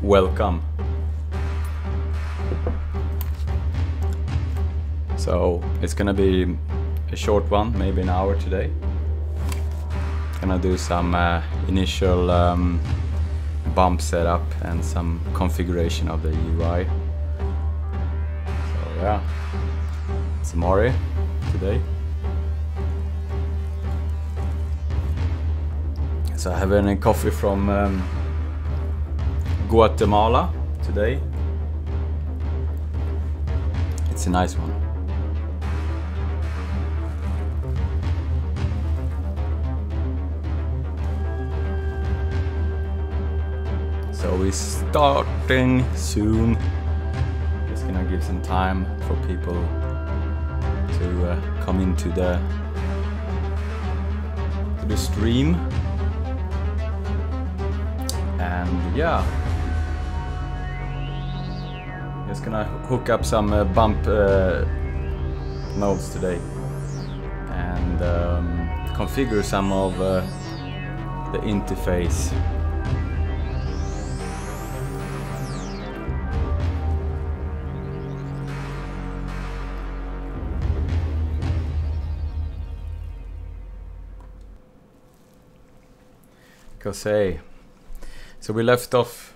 welcome. So it's gonna be a short one, maybe an hour today. Gonna do some initial bump setup and some configuration of the UI. So yeah, it's Mari today. So I have a coffee from Guatemala today. It's a nice one. So we're starting soon. Just gonna give some time for people to come into the stream. And yeah, just gonna hook up some bump nodes today and configure some of the interface. Because hey, so we left off.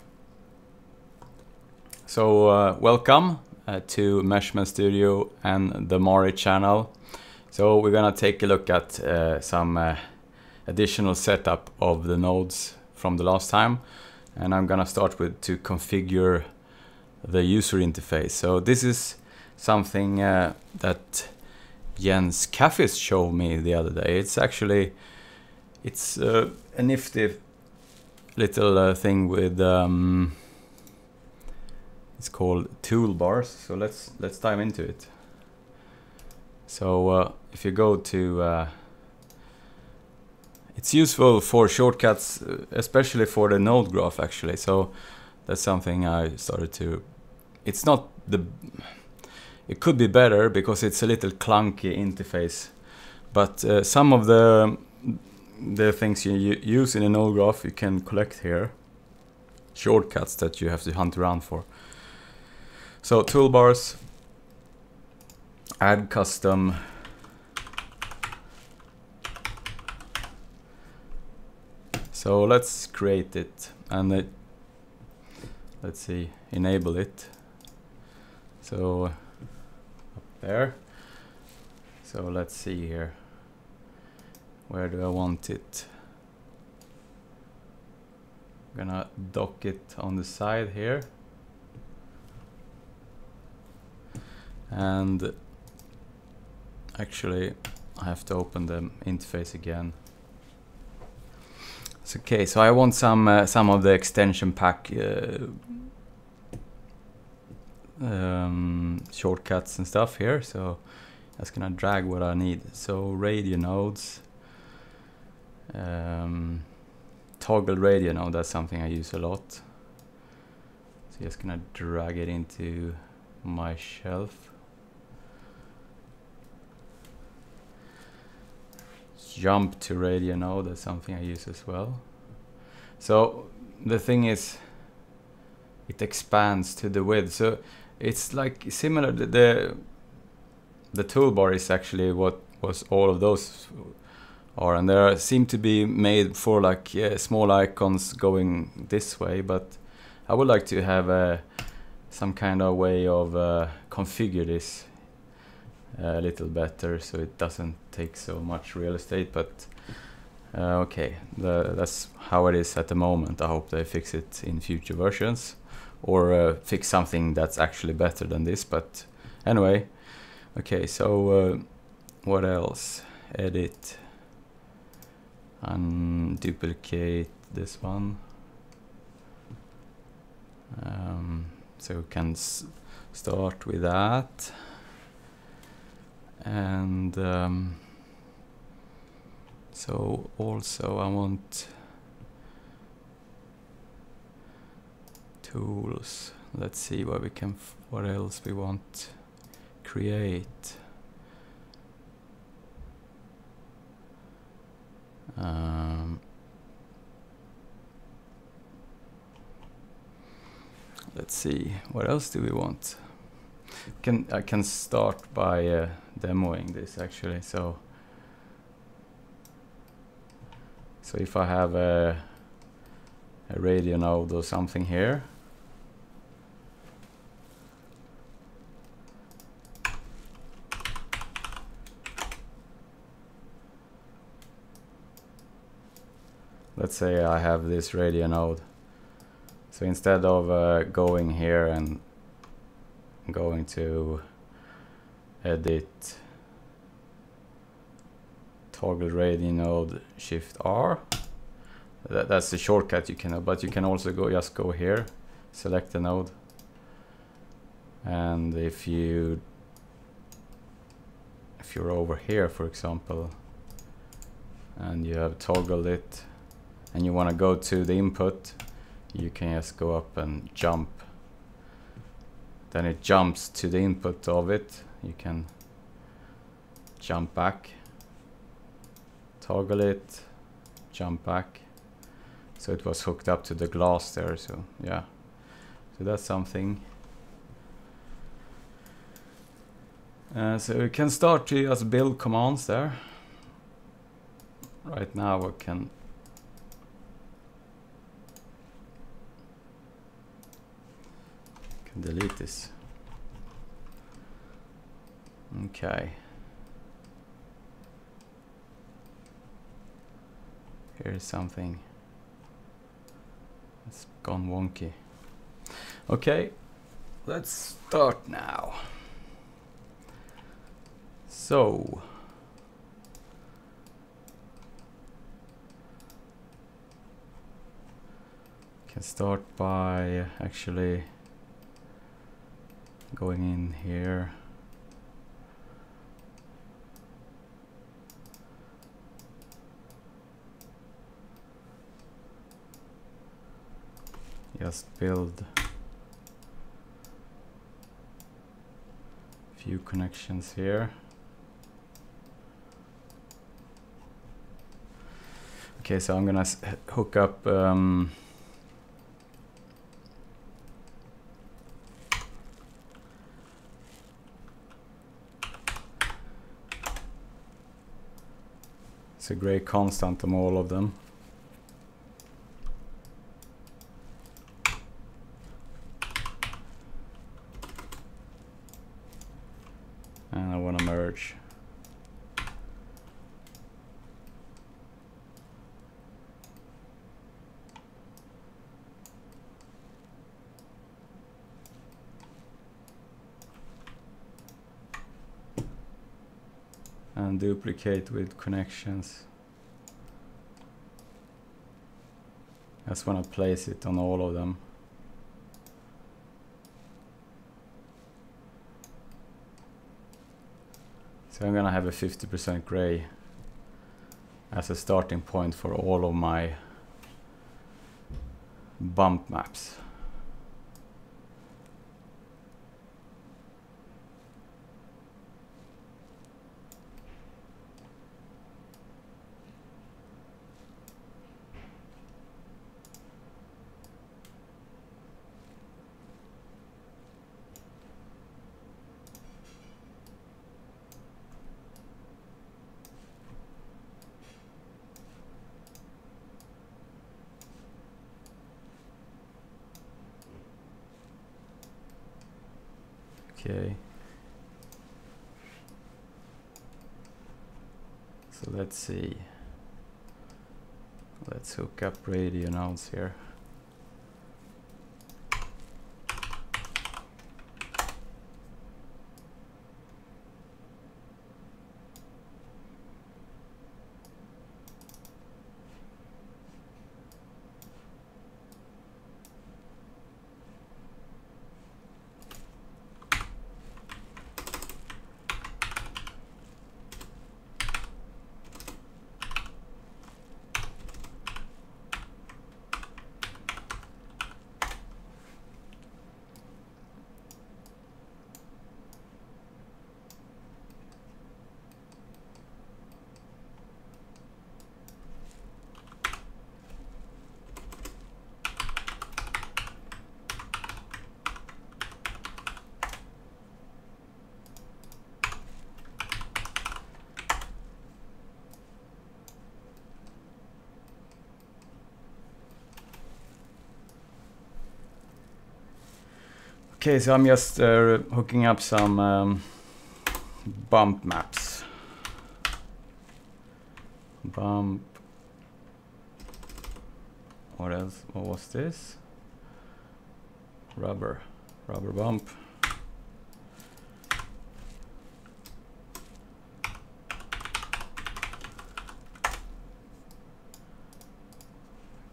So welcome to Meshmen Studio and the Mari channel. So we're gonna take a look at some additional setup of the nodes from the last time, and I'm gonna start with to configure the user interface. So this is something that Jens Kaffis showed me the other day. It's actually a nifty little thing with it's called toolbars. So let's dive into it. So if you go to it's useful for shortcuts, especially for the node graph actually. So that's something I started to. It's not the. It could be better because it's a little clunky interface, but some of the things you use in a node graph you can collect here. Shortcuts that you have to hunt around for. So toolbars, add custom, so let's create it and let's see, enable it. So up there. So let's see here. Where do I want it? I'm gonna dock it on the side here. And actually I have to open the interface again. It's okay, so I want some of the extension pack shortcuts and stuff here. So I'm just gonna drag what I need. So radio nodes. Toggle radio node, that's something I use a lot. So just gonna drag it into my shelf. Jump to radio node, that's something I use as well. So the thing is, it expands to the width. So it's like similar. The toolbar is actually what was all of those are, and there seem to be made for like small icons going this way, but I would like to have some kind of way of configure this a little better so it doesn't take so much real estate. But okay, that's how it is at the moment. I hope they fix it in future versions or fix something that's actually better than this. But anyway, okay, so what else? Edit. Duplicate this one, so we can start with that, and so also I want tools. Let's see what we can. What else we want? Create. let's see, what else do we want? I can start by demoing this actually. So if I have a radio node or something here, let's say I have this radio node. So instead of going here and going to edit, toggle radio node, Shift R, that's the shortcut you can, but you can also just go here, select the node, and if you're over here, for example, and you have toggled it and you want to go to the input, you can just go up and jump. Then it jumps to the input of it. You can jump back, toggle it, jump back. So it was hooked up to the glass there, so yeah. So that's something. So we can start to just build commands there. Right now we can delete this. Okay. Here's something. It's gone wonky. Okay, let's start now. So can start by actually going in here. Just build a few connections here. Okay, so I'm gonna hook up it's a gray constant on all of them. And I want to merge. And duplicate with connections. I just want to place it on all of them. So I'm gonna have a 50% gray as a starting point for all of my bump maps. Okay. So let's see. Let's hook up radio nodes here. Okay, so I'm just hooking up some bump maps. Bump. What else? What was this? Rubber bump.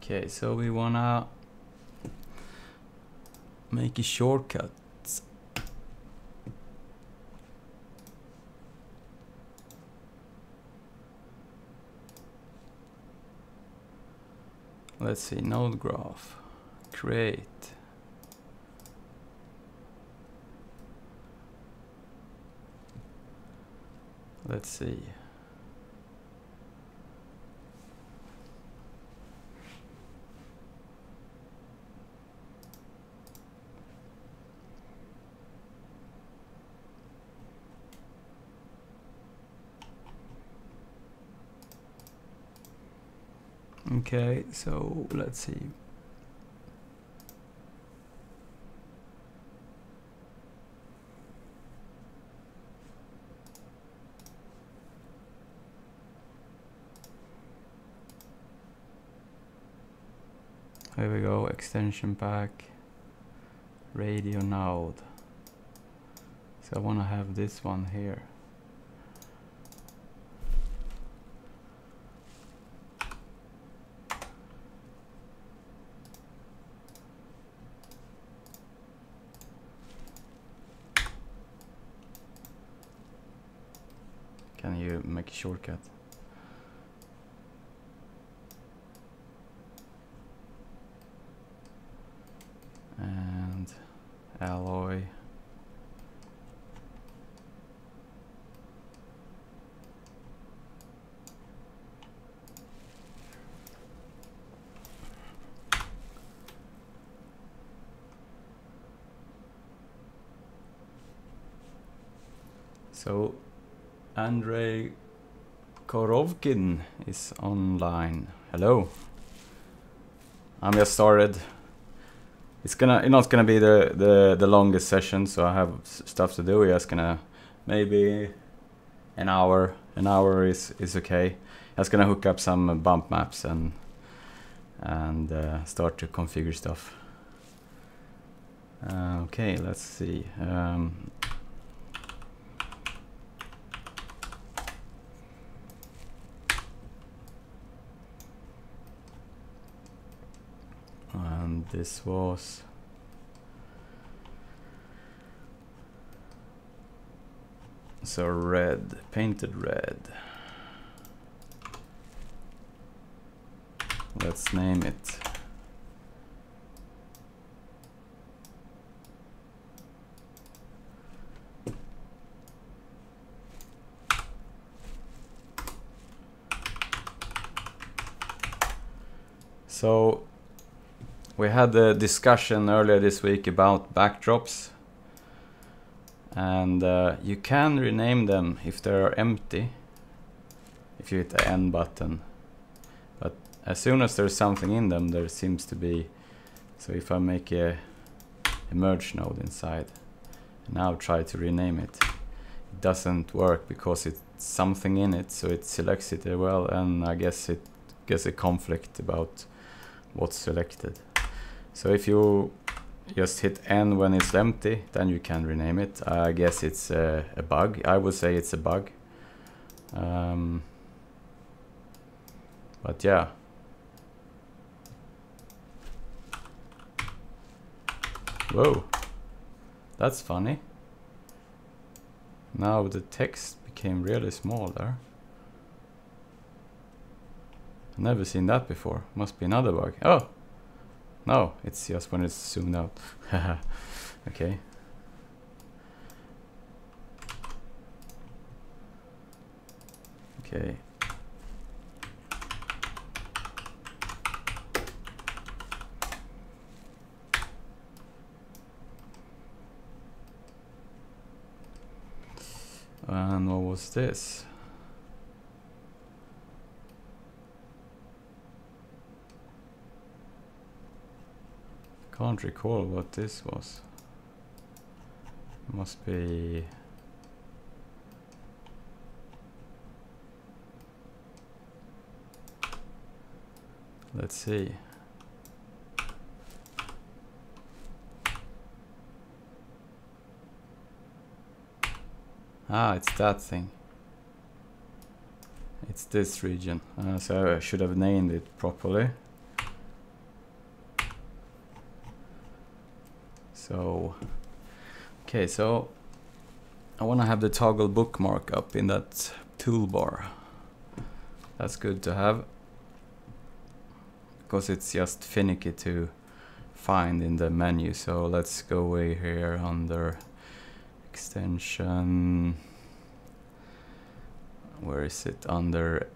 Okay, so we wanna make a shortcut. Let's see, node graph, create. Let's see. Okay, so let's see. Here we go, extension pack, radio node. So I want to have this one here. Can you make a shortcut? And alloy. So Andrei Korovkin is online. Hello. I'm just started. It's not gonna be the longest session, so I have stuff to do. We're just gonna maybe an hour. An hour is okay. Just gonna hook up some bump maps and start to configure stuff. Okay, let's see. And this was so red, painted red. Let's name it. So we had a discussion earlier this week about backdrops, and you can rename them if they are empty if you hit the N button, but as soon as there's something in them, there seems to be. So if I make a merge node inside and now try to rename it, it doesn't work because it's something in it, so it selects it as well, and I guess it gets a conflict about what's selected. So if you just hit N when it's empty, then you can rename it. I guess it's a bug. I would say it's a bug. But yeah. Whoa, that's funny. Now the text became really small there. I've never seen that before. Must be another bug. Oh! No, it's just when it's zoomed out. Okay. Okay. And what was this? Can't recall what this was. Must be. Let's see. Ah, it's that thing. It's this region. So I should have named it properly. So, okay, so I want to have the toggle bookmark up in that toolbar. That's good to have, because it's just finicky to find in the menu. So let's go away here under extension. Where is it? Under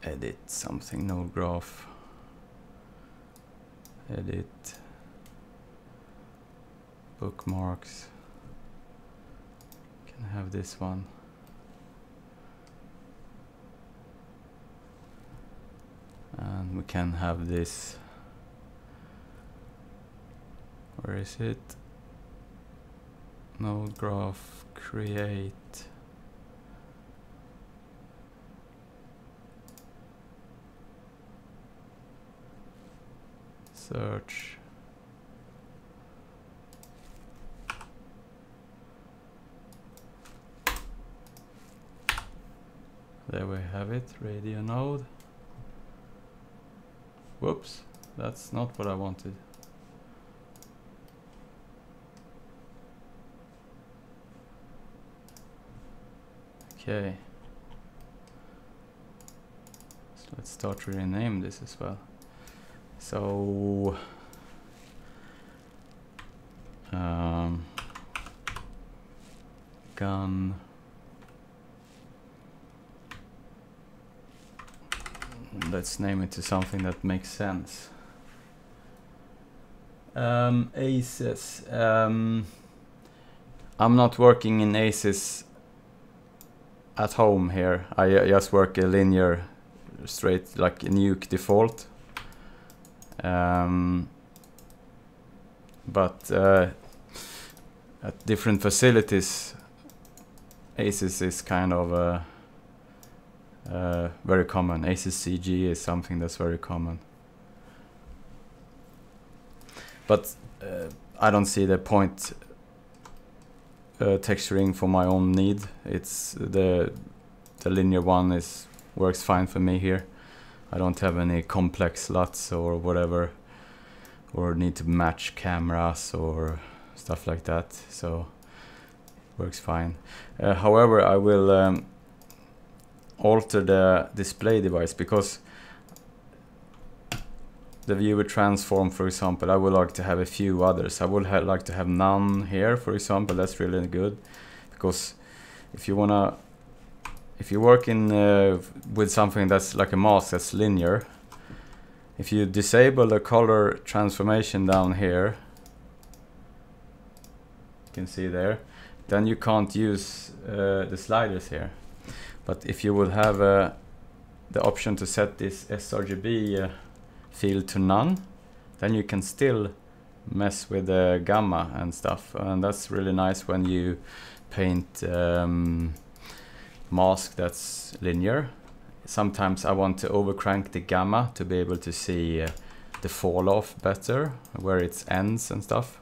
edit something, node graph, edit, bookmarks. Can have this one. And we can have this. Where is it? Node graph, create. Search. There we have it, radio node. Whoops, that's not what I wanted. Okay. So let's start to rename this as well. So gun, let's name it to something that makes sense. Aces. I'm not working in Aces at home here. I just work a linear straight, like a nuke default. But at different facilities, Aces is kind of very common. Aces CG is something that's very common. But I don't see the point texturing for my own need. It's the linear one works fine for me here. I don't have any complex LUTs or whatever, or need to match cameras or stuff like that, so it works fine. However, I will alter the display device, because the viewer transform, for example, I would like to have a few others. I would like to have none here, for example. That's really good, because if you work in with something that's like a mask that's linear, if you disable the color transformation down here, you can see there, then you can't use the sliders here. But if you would have the option to set this sRGB field to none, then you can still mess with the gamma and stuff, and that's really nice when you paint mask that's linear. Sometimes I want to overcrank the gamma to be able to see the fall off better, where it ends and stuff.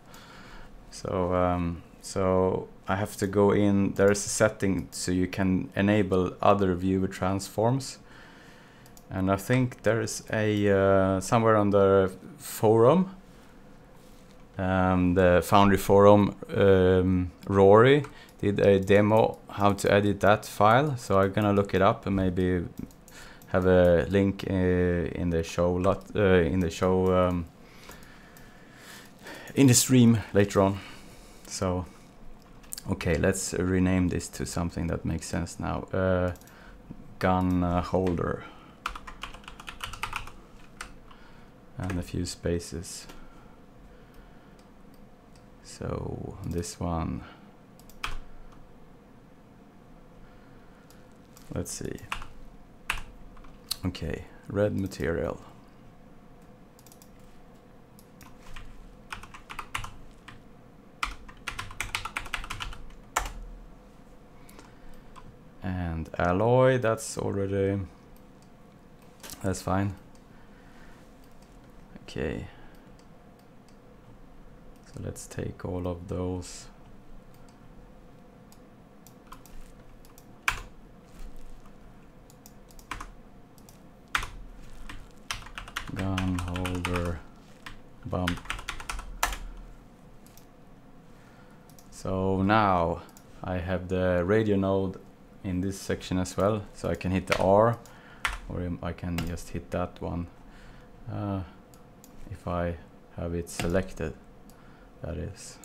So so I have to go in. There is a setting so you can enable other viewer transforms, and I think there is a somewhere on the forum, the Foundry forum, Rory did a demo how to edit that file, so I'm gonna look it up and maybe have a link in the show in the stream later on. So okay, let's rename this to something that makes sense now. Gun holder and a few spaces. So this one, let's see. Okay, red material. alloy, that's already, that's fine. Okay, so let's take all of those. Gun holder bump. So now I have the radio node in this section as well, so I can hit the R, or I can just hit that one if I have it selected, that is.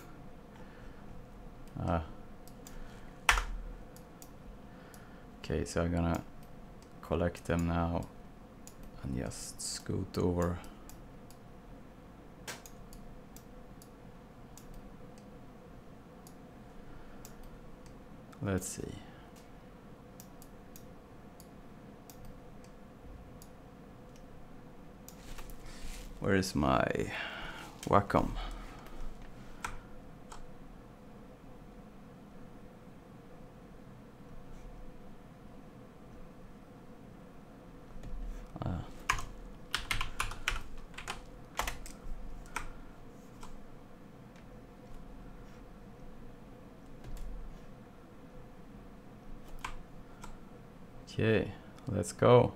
Okay, so I'm gonna collect them now and just scoot over. Let's see. Where is my Wacom? Okay, let's go.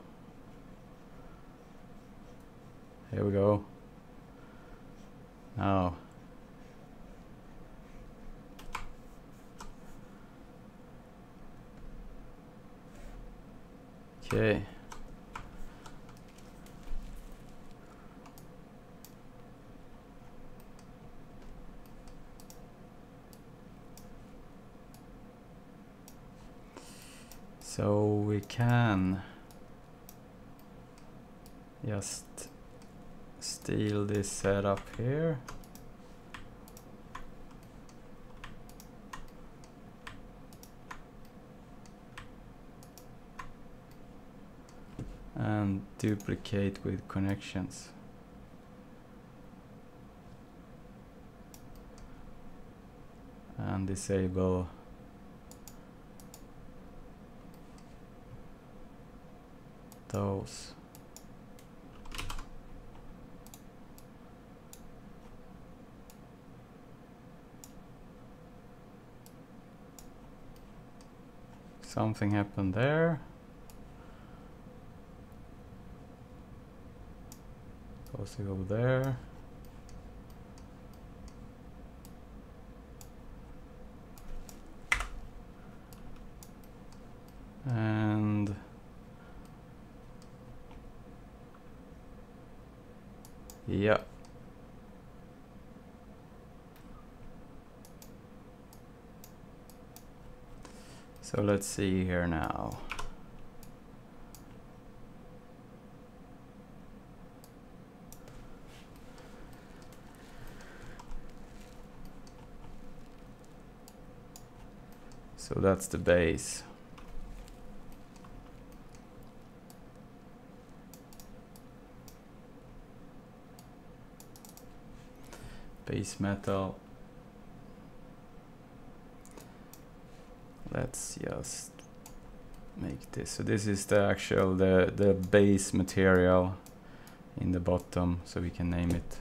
Here we go. Now. Okay. So we can just steal this setup here. And duplicate with connections. And disable those. Something happened there. Also go there. And yeah. So let's see here now. So that's the base. Base metal. Let's just make this. So this is the actual the base material in the bottom, so we can name it.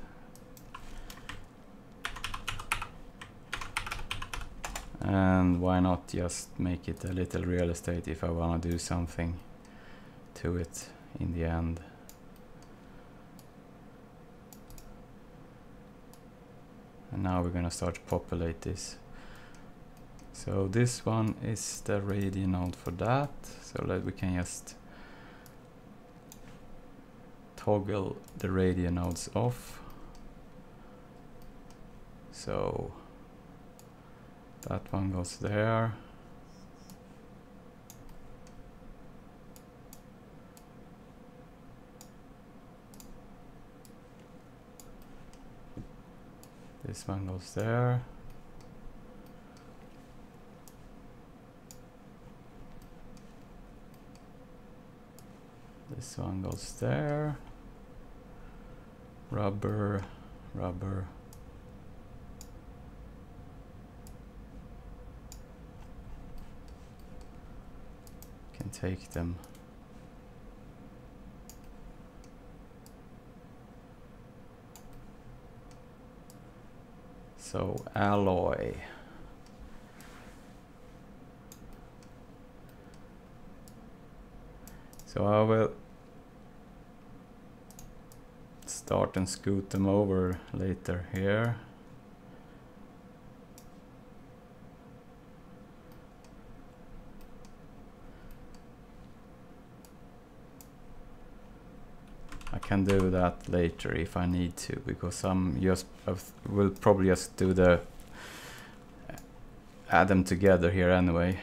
And why not just make it a little real estate if I want to do something to it in the end. And now we're gonna start to populate this. So this one is the radio node for that, so that we can just toggle the radio nodes off. So that one goes there. This one goes there. This one goes there. Rubber, rubber. Can take them. So alloy. So I will start and scoot them over later here. I can do that later if I need to, because will probably just do the add them together here anyway.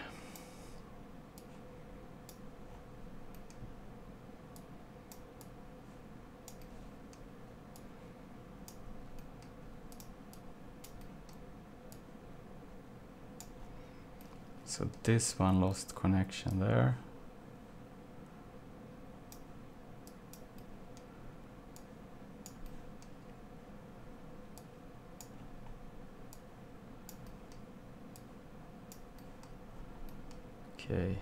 So this one lost connection there. Okay.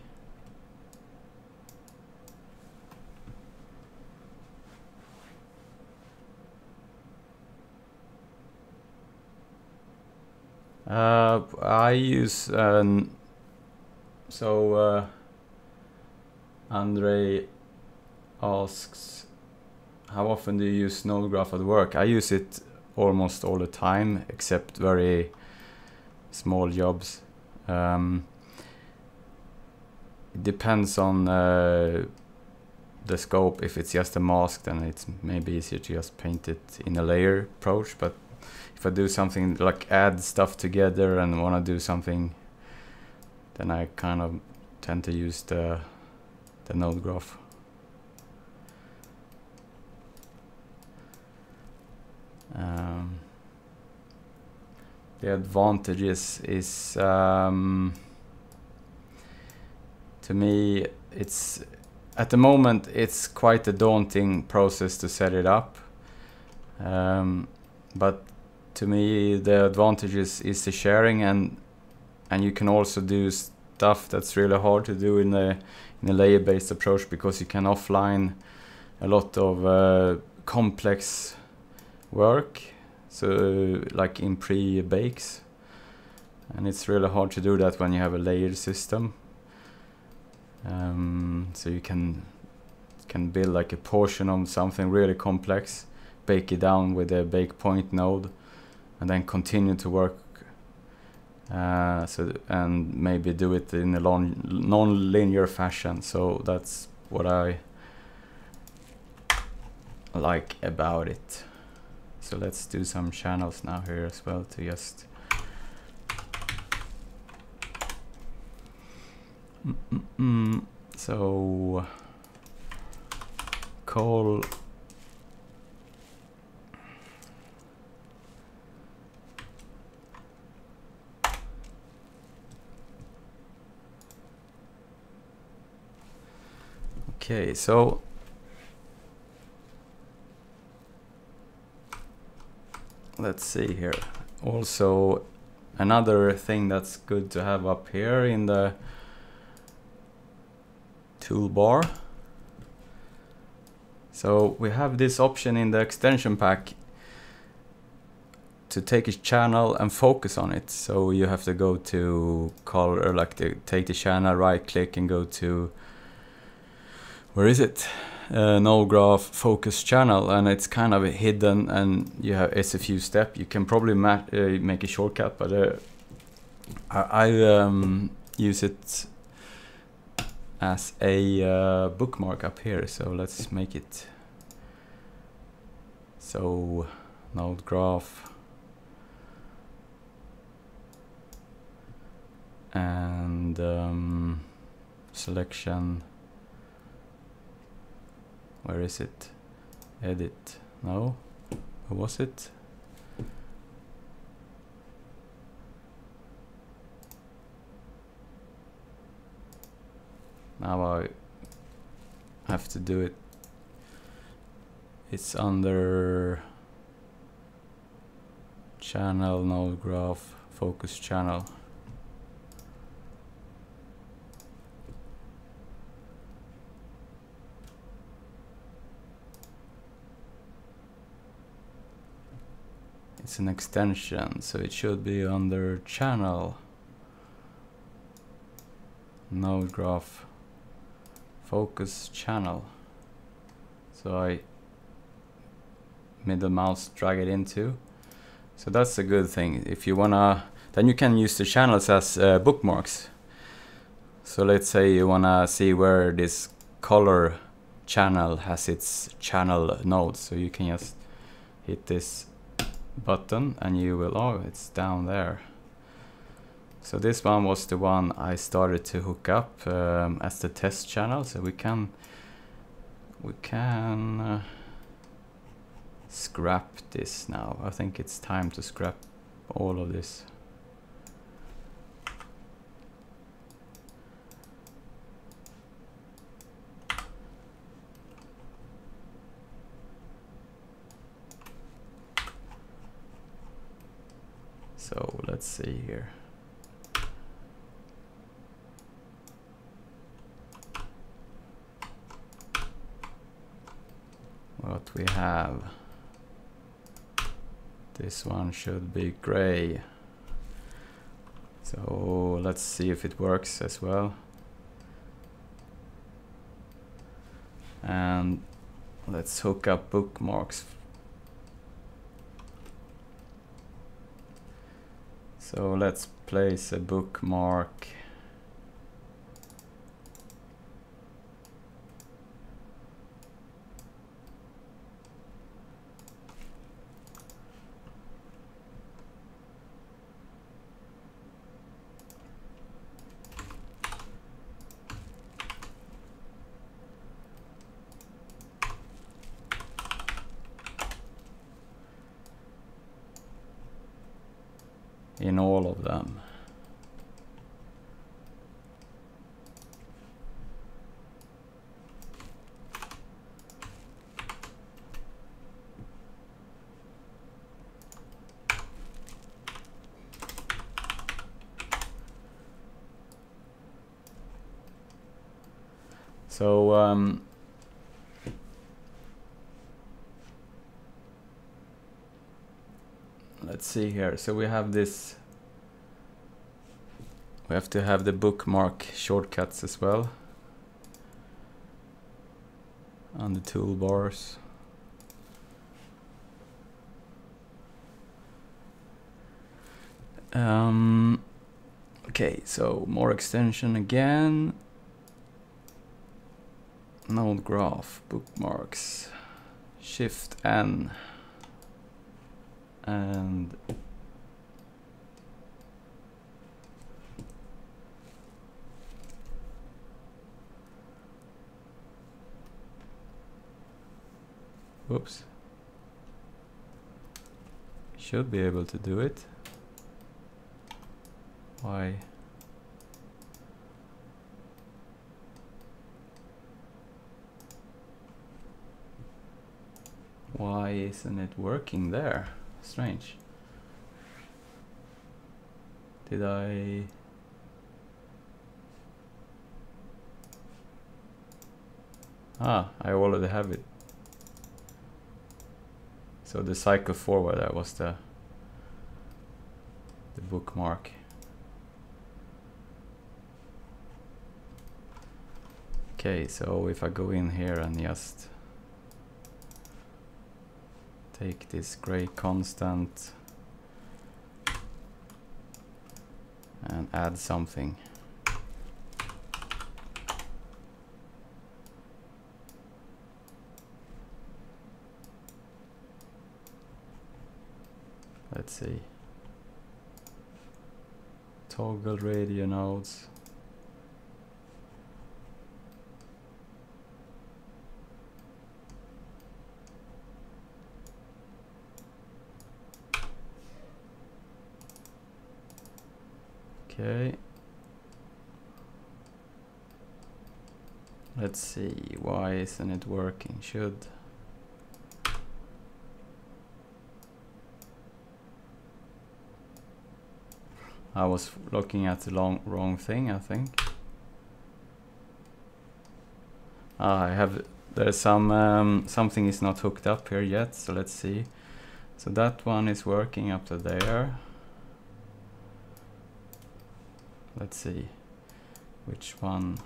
I use Andre asks, how often do you use node graph at work? I use it almost all the time, except very small jobs. It depends on the scope. If it's just a mask, then it's maybe easier to just paint it in a layer approach. But if I do something like add stuff together and want to do something, then I kind of tend to use the node graph. The advantages is to me, it's at the moment it's quite a daunting process to set it up, but to me the advantages is the sharing, and you can also do stuff that's really hard to do in a layer-based approach, because you can offline a lot of complex work, so like in pre-bakes, and it's really hard to do that when you have a layered system. So you can build like a portion of something really complex, bake it down with a bake point node, and then continue to work. And maybe do it in a non-linear fashion. So that's what I like about it. So let's do some channels now here as well to just so call okay, so let's see here. Also, another thing that's good to have up here in the toolbar. So we have this option in the extension pack to take a channel and focus on it. So you have to go to color, like take the channel, right click and go to, where is it? Node graph focus channel, and it's kind of hidden, and you have, it's a few steps. You can probably make a shortcut, but I use it as a bookmark up here. So let's make it so node graph and selection. Where is it? Edit. No? Who was it? Now I have to do it. It's under channel, node graph, focus channel. it's an extension, so it should be under channel, node graph, focus channel. So I middle mouse drag it into. So that's a good thing. If you wanna, then you can use the channels as bookmarks. So let's say you wanna see where this color channel has its channel nodes. So you can just hit this button and you will, oh, it's down there. So this one was the one I started to hook up as the test channel. So we can scrap this now. I think it's time to scrap all of this. So let's see here. What we have. This one should be gray. So let's see if it works as well. And let's hook up bookmarks. So let's place a bookmark. In all of them. So let's see here. So we have this. We have to have the bookmark shortcuts as well on the toolbars. Okay, so more extension again. Node graph, bookmarks, Shift N, and whoops. Should be able to do it. Why? Why isn't it working there? Strange. Did I? Ah, I already have it. So the cycle forward, that was the bookmark. Okay, so if I go in here and just take this gray constant and add something. Let's see. Toggle radio nodes. Okay. Let's see, why isn't it working? Should. I was looking at the wrong thing, I think. I have, there's some, something is not hooked up here yet, so let's see. So that one is working up to there. Let's see which one.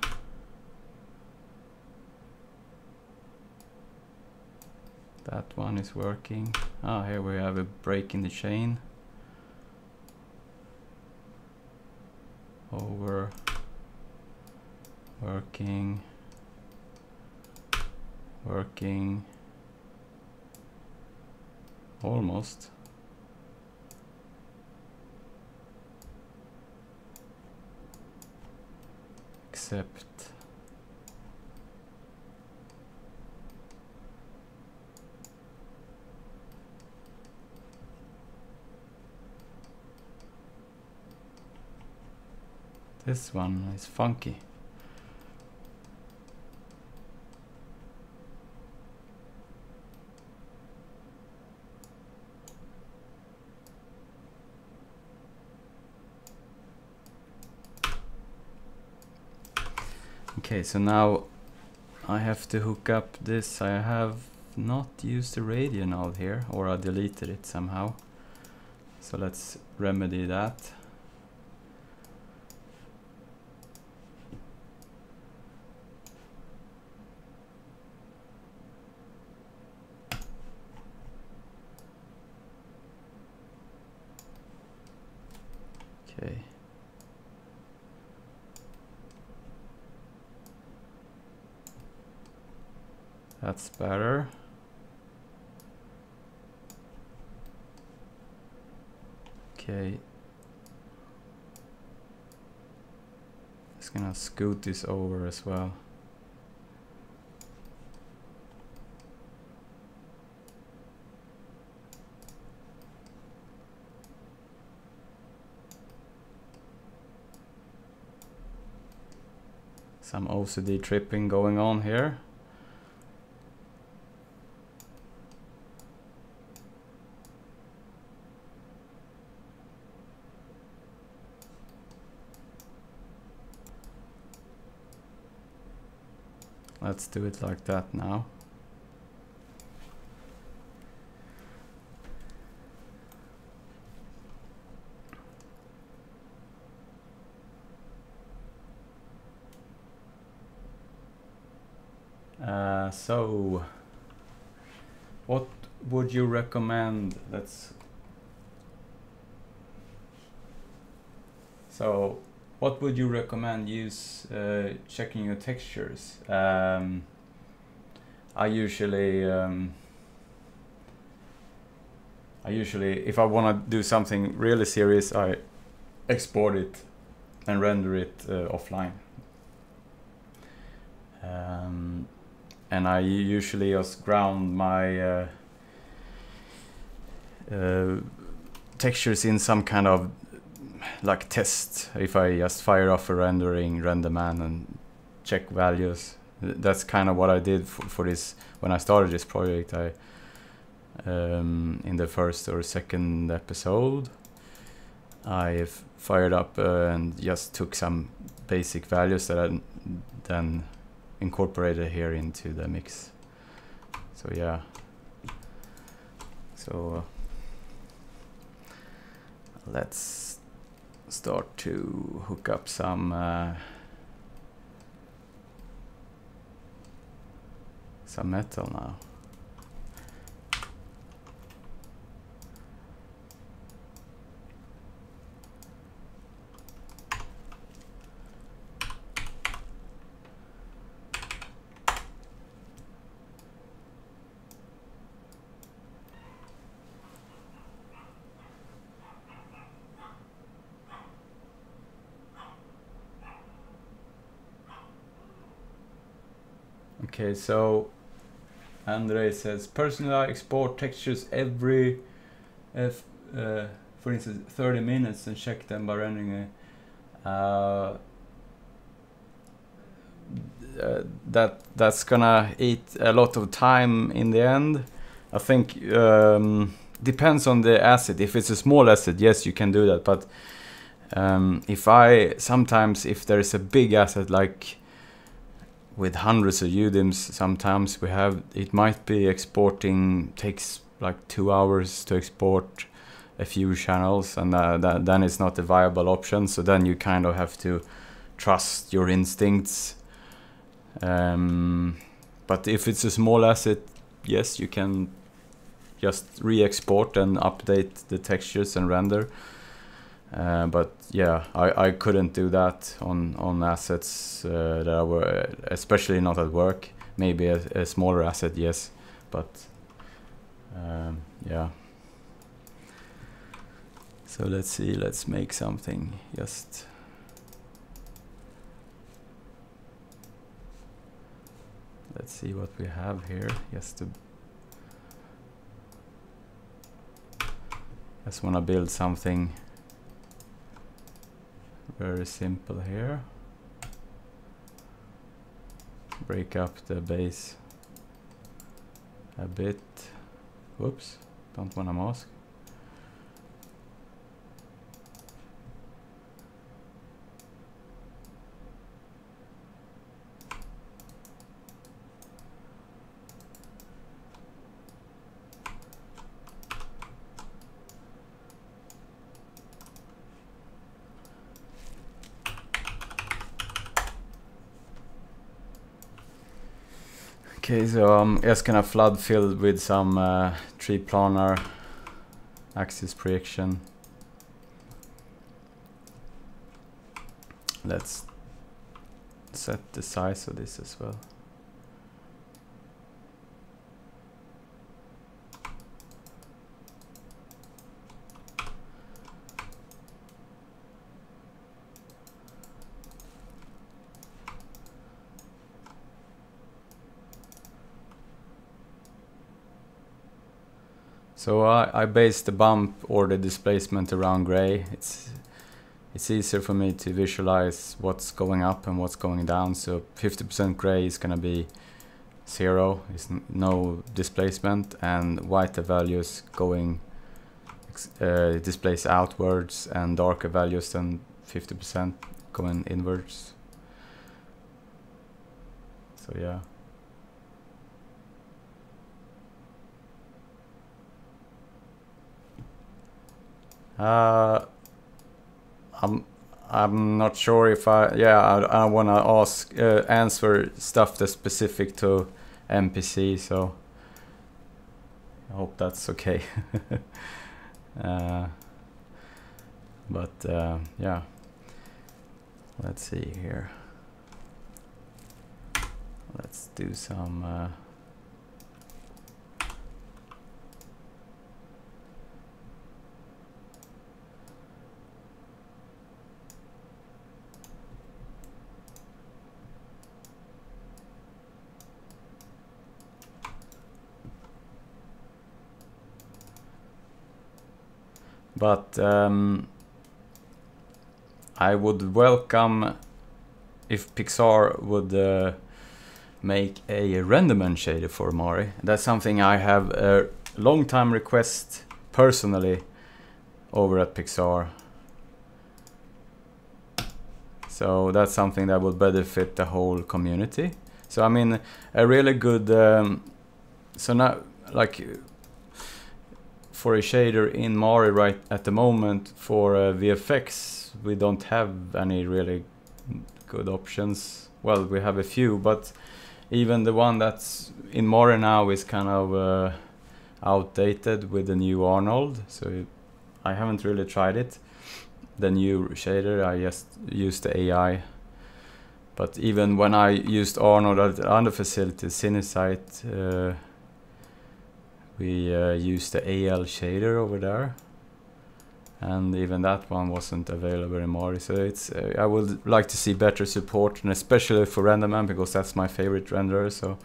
That one is working. Ah, here we have a break in the chain. Over. Working. Working. Almost. Except this one is funky. Okay, so now I have to hook up this. I have not used the radio node here, or I deleted it somehow. So let's remedy that. Okay. That's better. Okay. Just gonna scoot this over as well. Some OCD tripping going on here. Let's do it like that now. So what would you recommend? So what would you recommend use checking your textures? I usually if I want to do something really serious, I export it and render it offline. And I usually just ground my textures in some kind of like test. If I just fire off a rendering, Renderman, and check values. That's kind of what I did for this when I started this project. I in the first or second episode, I fired up and just took some basic values that I then incorporated here into the mix. So yeah. So let's start to hook up some metal now. Okay, so Andre says, personally I export textures every, for instance, 30 minutes and check them by rendering that's gonna eat a lot of time in the end. I think depends on the asset. If it's a small asset, yes, you can do that. But sometimes if there is a big asset like with hundreds of UDIMs, sometimes it might be exporting takes like 2 hours to export a few channels, and then it's not a viable option. So then you kind of have to trust your instincts. But if it's a small asset, yes, you can just re-export and update the textures and render. But yeah, I couldn't do that on assets that were, especially not at work. Maybe a smaller asset, yes, but yeah. So let's see, let's make something just. Let's see what we have here. Just want to build something very simple here. Break up the base a bit. Whoops, don't want to mask. Okay, so I'm just gonna flood fill with some tree planar axis projection. Let's set the size of this as well. So I base the bump or the displacement around gray. It's easier for me to visualize what's going up and what's going down. So 50% gray is gonna be 0, is no displacement, and white values going displace outwards, and darker values than 50% going inwards. So yeah. I'm not sure if I want to answer stuff that's specific to MPC, so I hope that's okay. But yeah, let's see here. Let's do some but I would welcome if Pixar would make a Renderman shader for Mari. That's something I have a long time request personally over at Pixar. So that's something that would benefit the whole community. So I mean, a really good so now, like, for a shader in Mari right at the moment for VFX, we don't have any really good options. Well, we have a few, but even the one that's in Mari now is kind of outdated with the new Arnold. So I haven't really tried it. The new shader, I just used the AI. But even when I used Arnold at the other facility, Cinesite, we used the AL shader over there, and even that one wasn't available in Mari. So it's I would like to see better support, and especially for Renderman, because that's my favorite renderer. So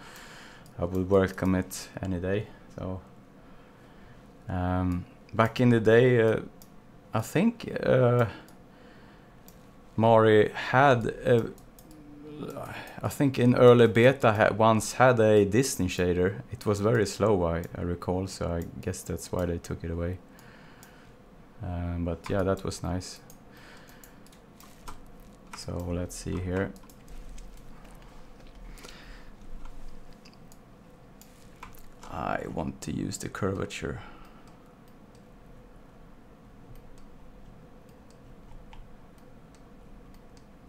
I would welcome it any day. So back in the day, I think Mari had I think in early beta once had a Disney shader. It was very slow, I recall, so I guess that's why they took it away. But yeah, that was nice. So let's see here. I want to use the curvature.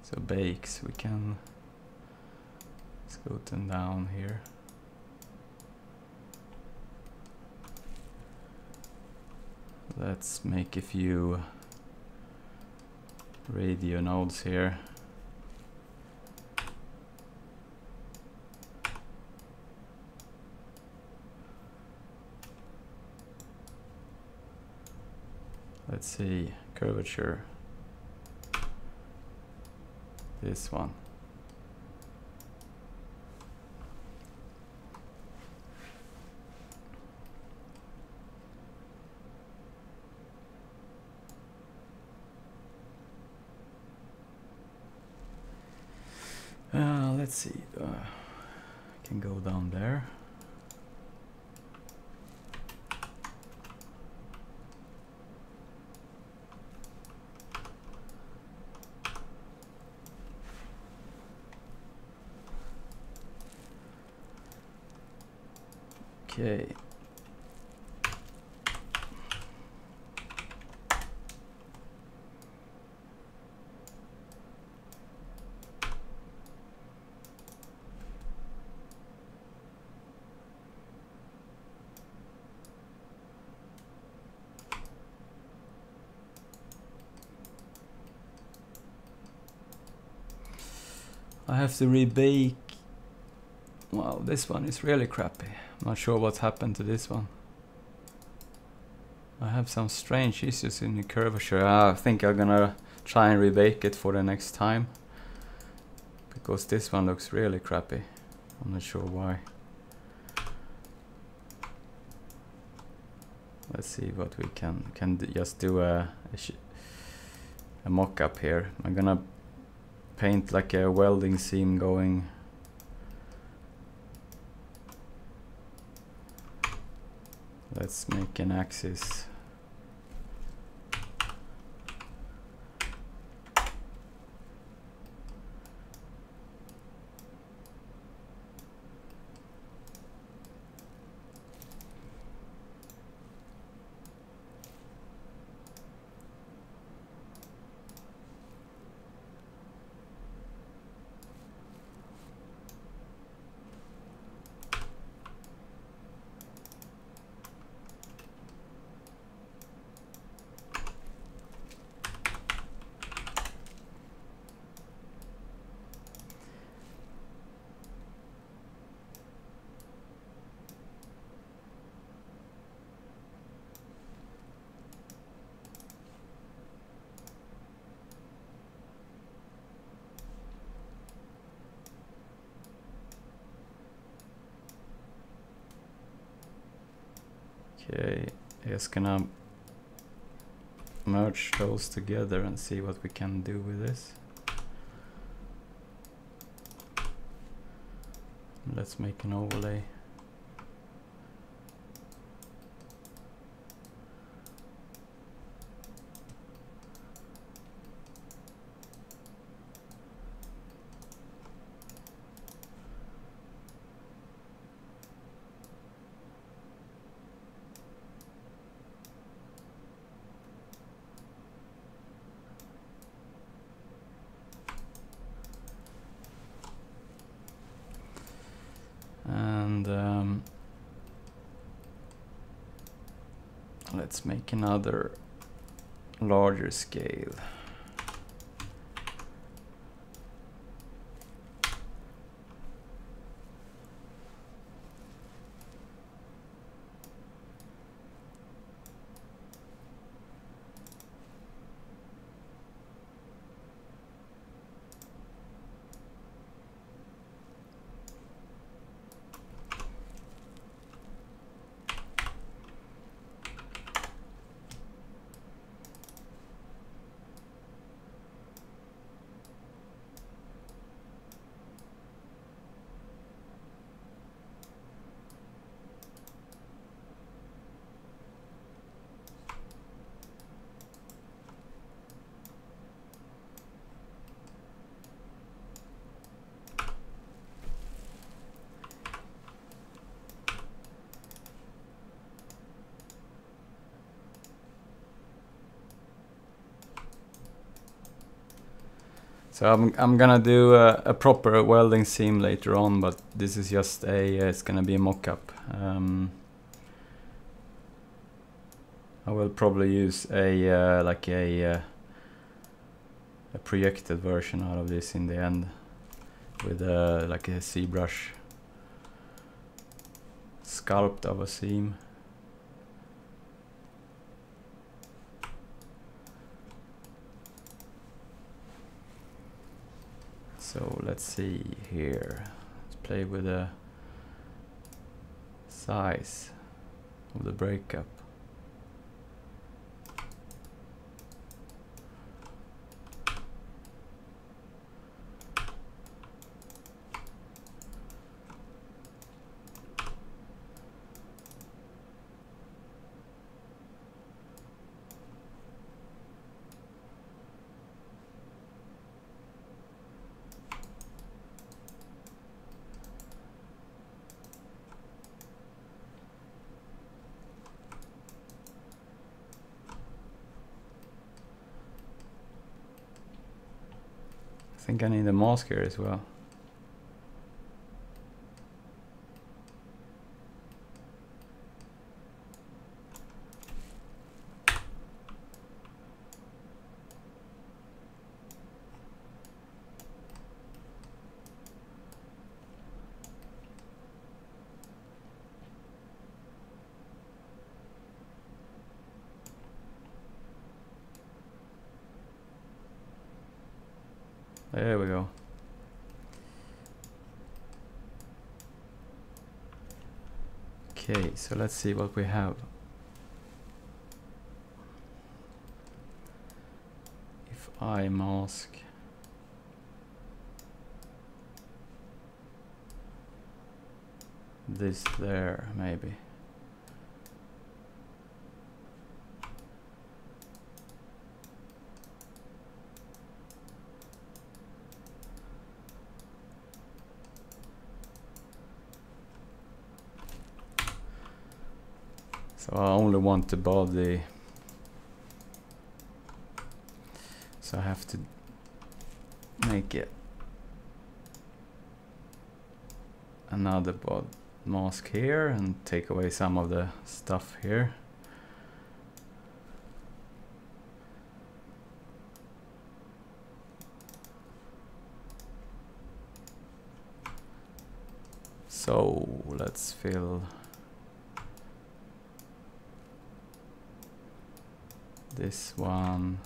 So bakes, we can scoot them down here. Let's make a few radio nodes here. Let's see, curvature. This one. Let's see, I can go down there. Okay. I have to rebake. Wow, this one is really crappy. I'm not sure what's happened to this one. I have some strange issues in the curvature. I think I'm gonna try and rebake it for the next time, because this one looks really crappy. I'm not sure why. Let's see what we can just do a mock-up here. I'm gonna paint like a welding seam going. Let's make an axis. Okay, just gonna merge those together and see what we can do with this. Let's make an overlay. And let's make another larger scale. So I'm gonna do a proper welding seam later on, but this is just it's gonna be a mock-up. I will probably use a like a projected version out of this in the end, with like a ZBrush sculpt of a seam. So let's see here. Let's play with the size of the breakup. I think I need a mask here as well. There we go. Okay, so let's see what we have. If I mask this there, maybe. So I only want the body, so I have to make it another mask here and take away some of the stuff here. So let's fill this one.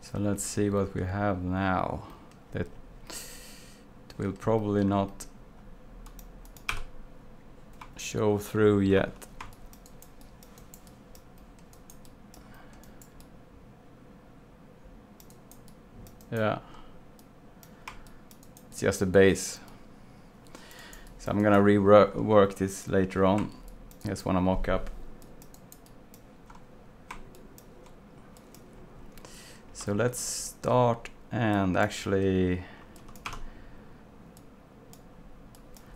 So let's see what we have now. That will probably not show through yet. Yeah, it's just a base. So I'm gonna rework this later on. Just wanna mock up. So let's start, and actually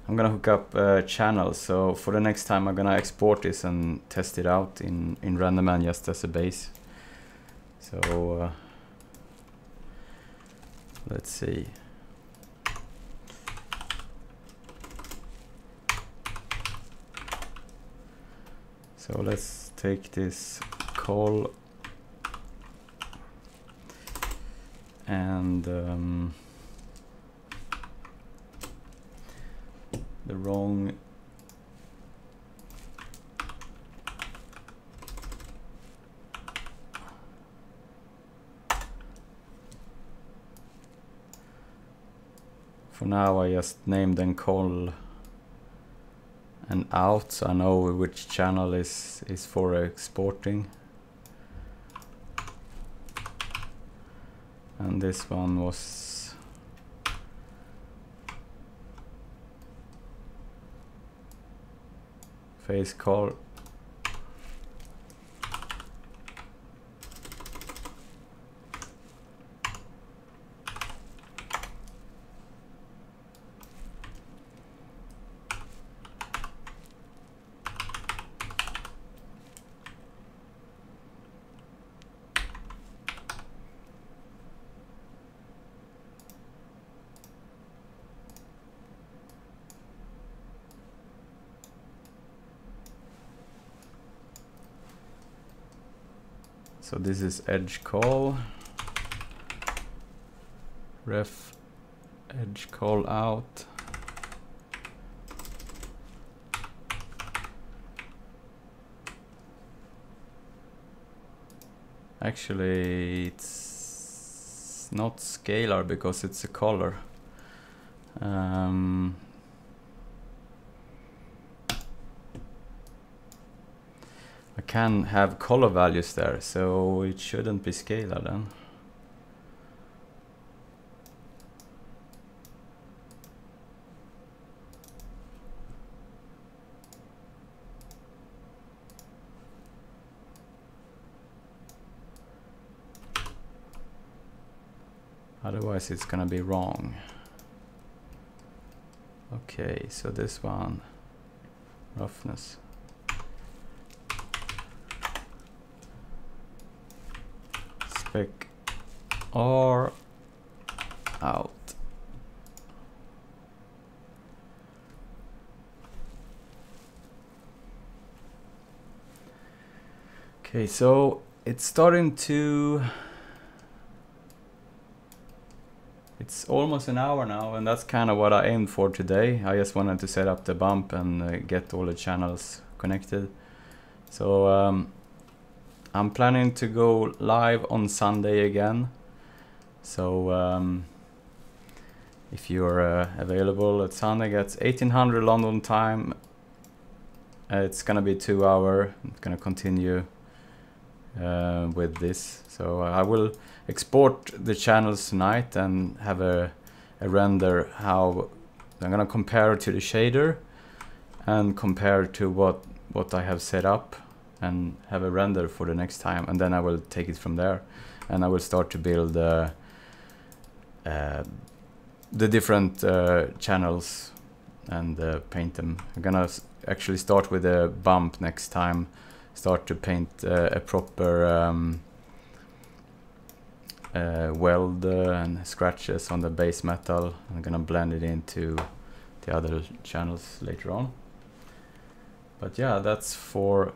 I'm gonna hook up channels. So for the next time I'm gonna export this and test it out in Renderman just as a base. So let's see. So let's take this call and the wrong. For now I just named and call and out, so I know which channel is for exporting. And this one was face call. So this is edge call, ref edge call out. Actually, it's not scalar because it's a color. I can have color values there, so it shouldn't be scalar then. Otherwise it's gonna be wrong. Okay, so this one, roughness. Spec R out. Okay, so it's starting to. It's almost an hour now, and that's kind of what I aimed for today. I just wanted to set up the bump and get all the channels connected. So I'm planning to go live on Sunday again. So if you're available at Sunday, it's 1800 London time. It's gonna be 2 hours. I'm gonna continue with this. So I will export the channels tonight and have a render how I'm gonna compare to the shader and compare to what I have set up and have a render for the next time, and then I will take it from there and I will start to build the different channels and paint them. I'm gonna actually start with a bump next time, start to paint a proper weld and scratches on the base metal. I'm gonna blend it into the other channels later on. But yeah, that's for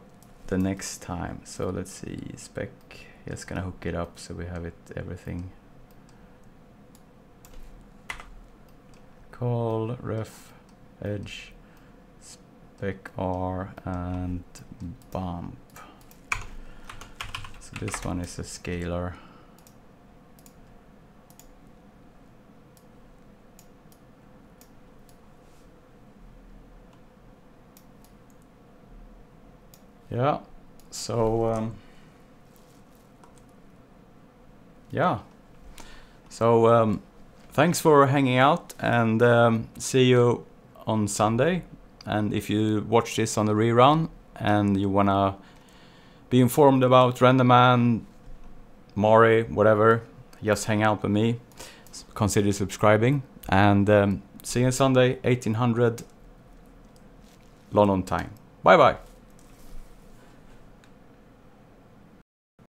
the next time. So let's see, spec, just gonna hook it up so we have it everything. Call, ref, edge, spec R and bump. So this one is a scalar. Yeah, so yeah, so thanks for hanging out, and see you on Sunday. And if you watch this on the rerun and you wanna be informed about Renderman, Mari, whatever, just hang out with me, consider subscribing, and see you on Sunday, 1800 London time. Bye bye.